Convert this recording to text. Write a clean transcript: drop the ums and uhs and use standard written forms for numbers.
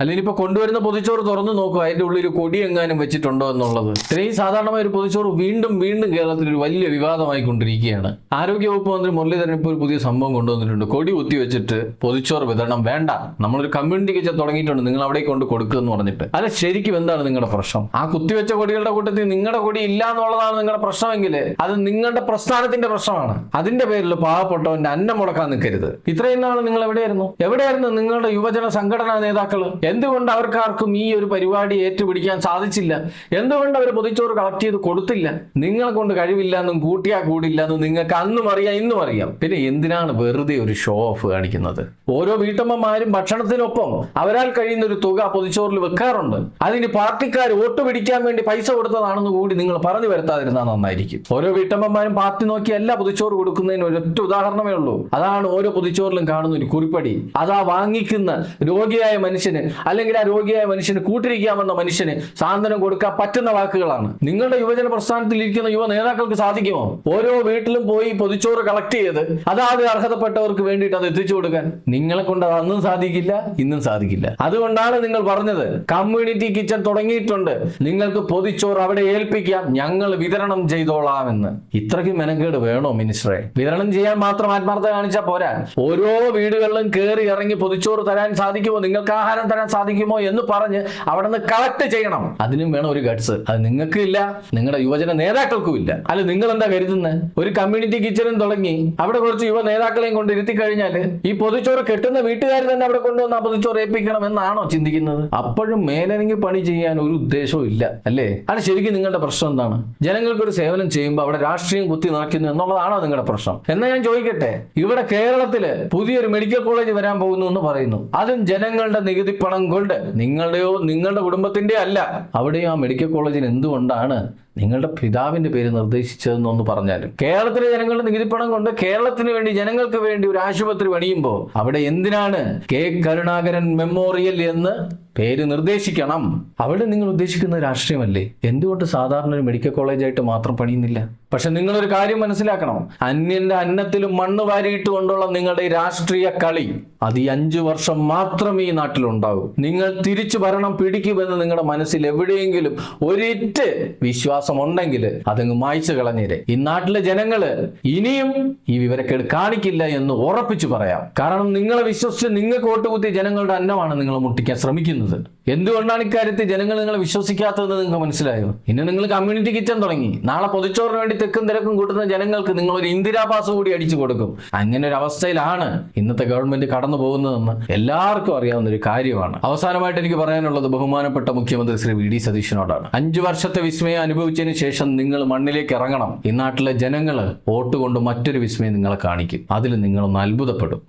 അല്ലെങ്കിൽ ഇപ്പൊ കൊണ്ടുവരുന്ന പൊതിച്ചോറ് തുറന്നു നോക്കുക, അതിന്റെ ഉള്ളിൽ കൊടി എങ്ങാനും വെച്ചിട്ടുണ്ടോ എന്നുള്ളത്. ഇത്രയും സാധാരണമായ ഒരു പൊതിച്ചോറ് വീണ്ടും വീണ്ടും കേരളത്തിൽ ഒരു വലിയ വിവാദമായി കൊണ്ടിരിക്കുകയാണ്. ആരോഗ്യവകുപ്പ് മന്ത്രി മുരളീധരൻ ഇപ്പോൾ ഒരു പുതിയ സംഭവം കൊണ്ടുവന്നിട്ടുണ്ട്. കൊടി കുത്തി വെച്ചിട്ട് പൊതിച്ചോറ് വിതരണം വേണ്ട, നമ്മളൊരു കമ്മ്യൂണിറ്റി കിച്ചൺ തുടങ്ങിയിട്ടുണ്ട്, നിങ്ങൾ അവിടെ കൊണ്ട് കൊടുക്കുക എന്ന് പറഞ്ഞിട്ട്. അല്ല, ശരിക്കും എന്താണ് നിങ്ങളുടെ പ്രശ്നം? ആ കുത്തിവെച്ച കൊടികളുടെ കൂട്ടത്തിൽ നിങ്ങളുടെ കൊടി ഇല്ല എന്നുള്ളതാണ് നിങ്ങളുടെ പ്രശ്നമെങ്കിൽ അത് നിങ്ങളുടെ പ്രസ്ഥാനത്തിന്റെ പ്രശ്നമാണ്. അതിന്റെ പേരിൽ പാവപ്പെട്ടവന്റെ അന്നം മുടക്കാൻ നിൽക്കരുത്. ഇത്രയും നാൾ നിങ്ങൾ എവിടെയായിരുന്നു നിങ്ങളുടെ യുവജന സംഘടനാ നേതാക്കൾ? എന്തുകൊണ്ട് അവർക്കാർക്കും ഈ ഒരു പരിപാടി ഏറ്റുപിടിക്കാൻ സാധിച്ചില്ല? എന്തുകൊണ്ട് അവർ പൊതിച്ചോറ് കളക്ട് ചെയ്ത് കൊടുത്തില്ല? നിങ്ങളെ കൊണ്ട് കഴിവില്ല എന്നും കൂട്ടിയാ കൂടില്ല എന്നും നിങ്ങൾക്ക് അന്നും അറിയാം, ഇന്നും അറിയാം. പിന്നെ എന്തിനാണ് വെറുതെ ഒരു ഷോ ഓഫ് കാണിക്കുന്നത്? ഓരോ വീട്ടമ്മമാരും ഭക്ഷണത്തിനൊപ്പം അവരാൽ കഴിയുന്ന ഒരു തുക പൊതിച്ചോറിൽ വെക്കാറുണ്ട്. അതിന് പാർട്ടിക്കാർ വോട്ട് പിടിക്കാൻ വേണ്ടി പൈസ കൊടുത്തതാണെന്ന് കൂടി നിങ്ങൾ പറഞ്ഞു വരുത്താതിരുന്നാൽ നന്നായിരിക്കും. ഓരോ വീട്ടമ്മമാരും പാർട്ടി നോക്കിയല്ല പൊതിച്ചോറ് കൊടുക്കുന്നതിന് ഒരൊറ്റ ഉദാഹരണമേ ഉള്ളൂ. അതാണ് ഓരോ പൊതിച്ചോറിലും കാണുന്ന ഒരു കുറിപ്പടി. അതാ വാങ്ങിക്കുന്ന രോഗിയായ മനുഷ്യന് അല്ലെങ്കിൽ ആ രോഗിയായ മനുഷ്യന് കൂട്ടിരിക്കാമെന്ന മനുഷ്യന് സാന്ത്വനം കൊടുക്കാൻ പറ്റുന്ന വാക്കുകളാണ്. നിങ്ങളുടെ യുവജന പ്രസ്ഥാനത്തിൽ ഇരിക്കുന്ന യുവ നേതാക്കൾക്ക് സാധിക്കുമോ ഓരോ വീട്ടിലും പോയി പൊതിച്ചോറ് കളക്ട് ചെയ്ത് അതാത് അർഹതപ്പെട്ടവർക്ക് വേണ്ടിയിട്ട് അത് എത്തിച്ചു കൊടുക്കാൻ? നിങ്ങളെ കൊണ്ട് അത് അന്നും സാധിക്കില്ല, ഇന്നും സാധിക്കില്ല. അതുകൊണ്ടാണ് നിങ്ങൾ പറഞ്ഞത് കമ്മ്യൂണിറ്റി കിച്ചൺ തുടങ്ങിയിട്ടുണ്ട്, നിങ്ങൾക്ക് പൊതിച്ചോറ് അവിടെ ഏൽപ്പിക്കാം, ഞങ്ങൾ വിതരണം ചെയ്തോളാമെന്ന്. ഇത്രയ്ക്ക് മെനക്കേട് വേണോ മിനിസ്റ്ററെ? വിതരണം ചെയ്യാൻ മാത്രം ആത്മാർത്ഥത കാണിച്ചാൽ പോരാ. ഓരോ വീടുകളിലും കയറി ഇറങ്ങി പൊതിച്ചോറ് തരാൻ സാധിക്കുമോ, നിങ്ങൾക്ക് ആഹാരം തരാൻ സാധിക്കുമോ എന്ന് പറഞ്ഞ് അവിടെ നിന്ന് കളക്ട് ചെയ്യണം. അതിനും വേണം ഒരു ഗട്സ്. അത് നിങ്ങൾക്ക് ഇല്ല, നിങ്ങളുടെ യുവജന നേതാക്കൾക്കും ഇല്ല. അല്ല, നിങ്ങൾ എന്താ കരുതുന്നത്? ഒരു കമ്മ്യൂണിറ്റി കിച്ചണും തുടങ്ങി അവിടെ കുറച്ച് യുവ നേതാക്കളെയും കൊണ്ട് ഇരുത്തി കഴിഞ്ഞാൽ ഈ പൊതിച്ചോറ് കെട്ടുന്ന വീട്ടുകാർ തന്നെ അവിടെ കൊണ്ടുവന്ന് ആ പൊതിച്ചോറ് ഏൽപ്പിക്കണം എന്നാണോ ചിന്തിക്കുന്നത്? അപ്പോഴും മേലനങ്ങി പണി ചെയ്യാൻ ഒരു ഉദ്ദേശവും ഇല്ല, അല്ലേ? അത് ശരിക്കും നിങ്ങളുടെ പ്രശ്നം എന്താണ്? ജനങ്ങൾക്ക് ഒരു സേവനം ചെയ്യുമ്പോൾ അവിടെ രാഷ്ട്രീയം കുത്തി നിറയ്ക്കുന്നു എന്നുള്ളതാണോ നിങ്ങളുടെ പ്രശ്നം? എന്നാ ഞാൻ ചോദിക്കട്ടെ, ഇവിടെ കേരളത്തില് പുതിയൊരു മെഡിക്കൽ കോളേജ് വരാൻ പോകുന്നു എന്ന് പറയുന്നു. അതും ജനങ്ങളുടെ നികുതി പണം കൊണ്ട്, നിങ്ങളുടെയോ നിങ്ങളുടെ കുടുംബത്തിന്റെ അല്ല. അവിടെയും ആ മെഡിക്കൽ കോളേജിന് എന്തുകൊണ്ടാണ് നിങ്ങളുടെ പിതാവിന്റെ പേര് നിർദ്ദേശിച്ചതെന്നൊന്ന് പറഞ്ഞാലും. കേരളത്തിലെ ജനങ്ങളുടെ നികുതിപ്പണം കൊണ്ട് കേരളത്തിന് വേണ്ടി ജനങ്ങൾക്ക് വേണ്ടി ഒരു ആശുപത്രി പണിയുമ്പോൾ അവിടെ എന്തിനാണ് കെ കരുണാകരൻ മെമ്മോറിയൽ എന്ന് പേര് നിർദ്ദേശിക്കണം? അവിടെ നിങ്ങൾ ഉദ്ദേശിക്കുന്ന രാഷ്ട്രീയമല്ലേ? എന്തുകൊണ്ട് സാധാരണ ഒരു മെഡിക്കൽ കോളേജായിട്ട് മാത്രം പണിയുന്നില്ല? പക്ഷെ നിങ്ങളൊരു കാര്യം മനസ്സിലാക്കണം, അന്യന്റെ അന്നത്തിലും മണ്ണ് വാരിയിട്ട് കൊണ്ടുള്ള നിങ്ങളുടെ രാഷ്ട്രീയ കളി അത് ഈ 5 വർഷം മാത്രം ഈ നാട്ടിലുണ്ടാകും. നിങ്ങൾ തിരിച്ചു ഭരണം പിടിക്കുമെന്ന് നിങ്ങളുടെ മനസ്സിൽ എവിടെയെങ്കിലും ഒരിറ്റ് വിശ്വാസം ഉണ്ടെങ്കിൽ അതങ്ങ് മായ്ച്ചു കളഞ്ഞേരെ. ഈ നാട്ടിലെ ജനങ്ങള് ഇനിയും ഈ വിവരക്കേട് കാണിക്കില്ല എന്ന് ഉറപ്പിച്ചു പറയാം. കാരണം നിങ്ങളെ വിശ്വസിച്ച് നിങ്ങൾക്ക് വോട്ട് കുത്തിയ ജനങ്ങളുടെ അന്നമാണ് നിങ്ങൾ മുട്ടിക്കാൻ ശ്രമിക്കുന്നത്. എന്തുകൊണ്ടാണ് ഇക്കാര്യത്തിൽ ജനങ്ങൾ നിങ്ങളെ വിശ്വസിക്കാത്തതെന്ന് നിങ്ങൾക്ക് മനസ്സിലായോ? ഇന്ന് നിങ്ങൾ കമ്മ്യൂണിറ്റി കിച്ചൺ തുടങ്ങി, നാളെ പൊതിച്ചോറിന് വേണ്ടി തെക്കും തിരക്കും കൂട്ടുന്ന ജനങ്ങൾക്ക് നിങ്ങൾ ഒരു ഇന്ദിരാ പാസ് കൂടി അടിച്ചു കൊടുക്കും. അങ്ങനെ ഒരു അവസ്ഥയിലാണ് ഇന്നത്തെ ഗവൺമെന്റ് കടന്നു പോകുന്നതെന്ന് എല്ലാവർക്കും അറിയാവുന്ന ഒരു കാര്യമാണ്. അവസാനമായിട്ട് എനിക്ക് പറയാനുള്ളത് ബഹുമാനപ്പെട്ട മുഖ്യമന്ത്രി ശ്രീ വി ഡി സതീശനോടാണ്. 5 വർഷത്തെ വിസ്മയം അനുഭവിച്ചതിന് ശേഷം നിങ്ങൾ മണ്ണിലേക്ക് ഇറങ്ങണം. ഈ നാട്ടിലെ ജനങ്ങൾ വോട്ട് കൊണ്ട് മറ്റൊരു വിസ്മയം നിങ്ങളെ കാണിക്കും. അതിൽ നിങ്ങളൊന്ന് അത്ഭുതപ്പെടും.